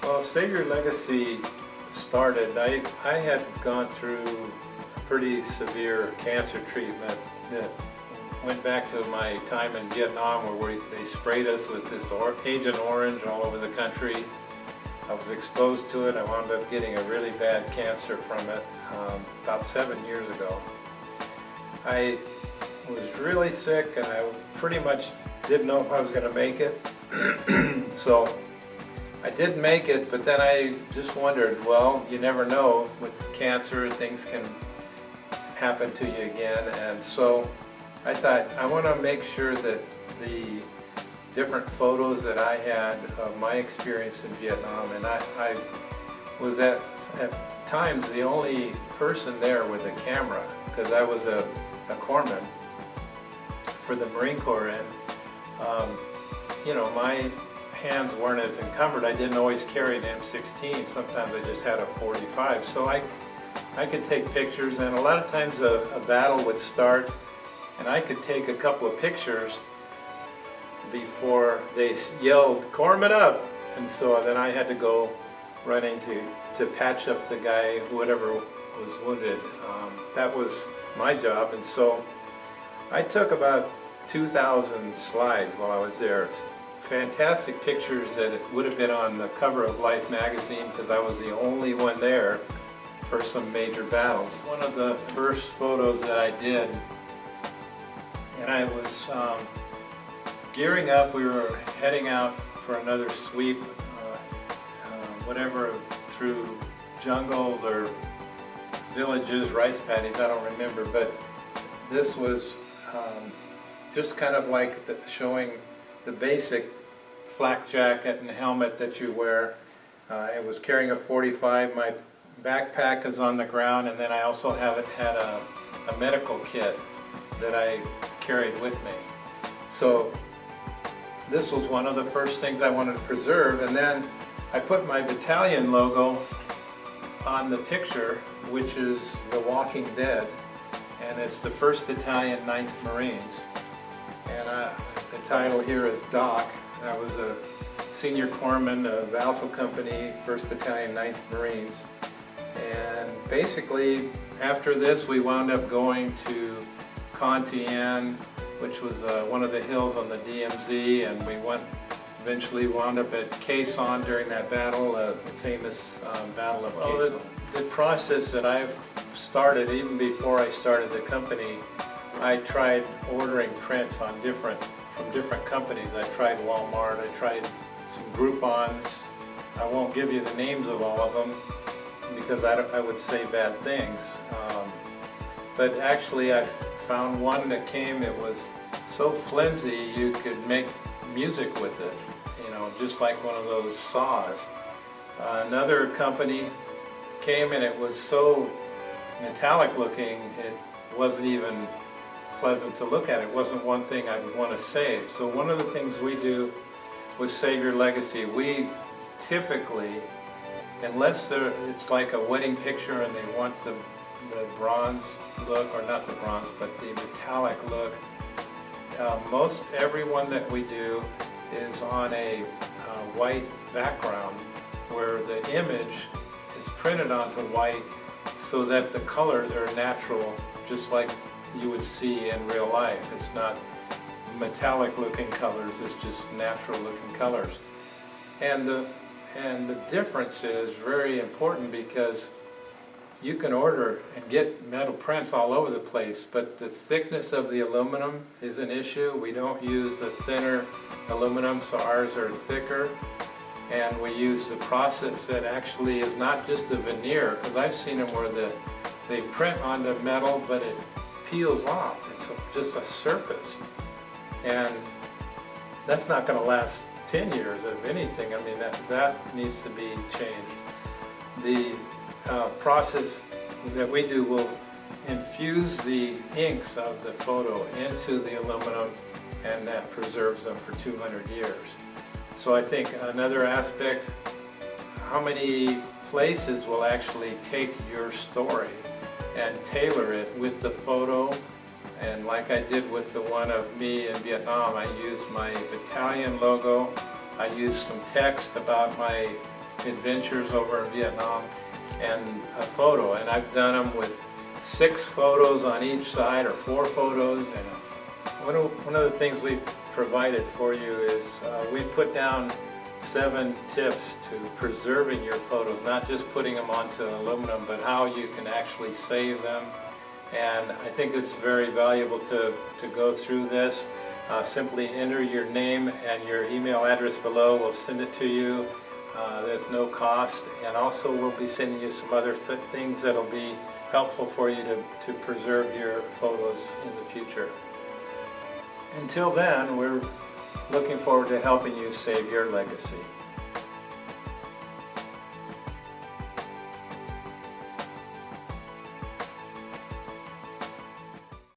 Well, Save Your Legacy started, I had gone through a pretty severe cancer treatment that went back to my time in Vietnam where they sprayed us with this Agent Orange all over the country. I was exposed to it. I wound up getting a really bad cancer from it about 7 years ago. I was really sick and I pretty much didn't know if I was going to make it. So I did make it, but then I just wondered, well, you never know. With cancer, things can happen to you again. And so I thought, I want to make sure that the different photos that I had of my experience in Vietnam, and I was at times the only person there with a camera, because I was a corpsman for the Marine Corps, and you know, my hands weren't as encumbered. I didn't always carry an M16. Sometimes I just had a 45. So I could take pictures, and a lot of times a battle would start, and I could take a couple of pictures before they yelled, "Corpsman up!" And so then I had to go running to patch up the guy, whatever was wounded. That was my job, and so I took about 2,000 slides while I was there. Fantastic pictures that it would have been on the cover of Life magazine because I was the only one there for some major battles. One of the first photos that I did, and I was gearing up. We were heading out for another sweep, whatever, through jungles or villages, rice paddies, I don't remember, but this was just kind of like showing the basic flak jacket and helmet that you wear. I was carrying a 45, my backpack is on the ground, and then I also had a medical kit that I carried with me. So this was one of the first things I wanted to preserve, and then I put my battalion logo on the picture, which is The Walking Dead, and it's the 1st Battalion, 9th Marines. And the title here is Doc. I was a senior corpsman of Alpha Company, 1st Battalion, 9th Marines. And basically, after this, we wound up going to Con Tien, which was one of the hills on the DMZ, and we eventually wound up at Khe Sanh during that battle, the famous Battle of Khe Sanh. The process that I've started, even before I started the company, I tried ordering prints on from different companies. I tried Walmart, I tried some Groupons. I won't give you the names of all of them because I would say bad things. But actually I found one that came, it was so flimsy you could make music with it, you know, just like one of those saws. Another company came and it was so metallic looking, it wasn't even pleasant to look at. It wasn't one thing I would want to save. So one of the things we do with Save Your Legacy, we typically, unless it's like a wedding picture and they want the bronze look, or not the bronze, but the metallic look, most everyone that we do is on a white background where the image is printed onto white so that the colors are natural, just like you would see in real life. It's not metallic looking colors, it's just natural looking colors. And the difference is very important because you can order and get metal prints all over the place, but the thickness of the aluminum is an issue. We don't use the thinner aluminum, so ours are thicker. And we use the process that actually is not just a veneer, because I've seen them where they print on the metal, but it peels off. It's just a surface. And that's not going to last 10 years of anything. I mean, that needs to be changed. The process that we do will infuse the inks of the photo into the aluminum, and that preserves them for 200 years. So I think another aspect, how many places will actually take your story and tailor it with the photo. And like I did with the one of me in Vietnam, I used my battalion logo, I used some text about my adventures over in Vietnam and a photo. And I've done them with 6 photos on each side or 4 photos. And one of the things we've provided for you is we put down 7 tips to preserving your photos, not just putting them onto aluminum, but how you can actually save them. And I think it's very valuable to go through this. Simply enter your name and your email address below. We'll send it to you. There's no cost. And also we'll be sending you some other things that'll be helpful for you to preserve your photos in the future. Until then, we're looking forward to helping you save your legacy.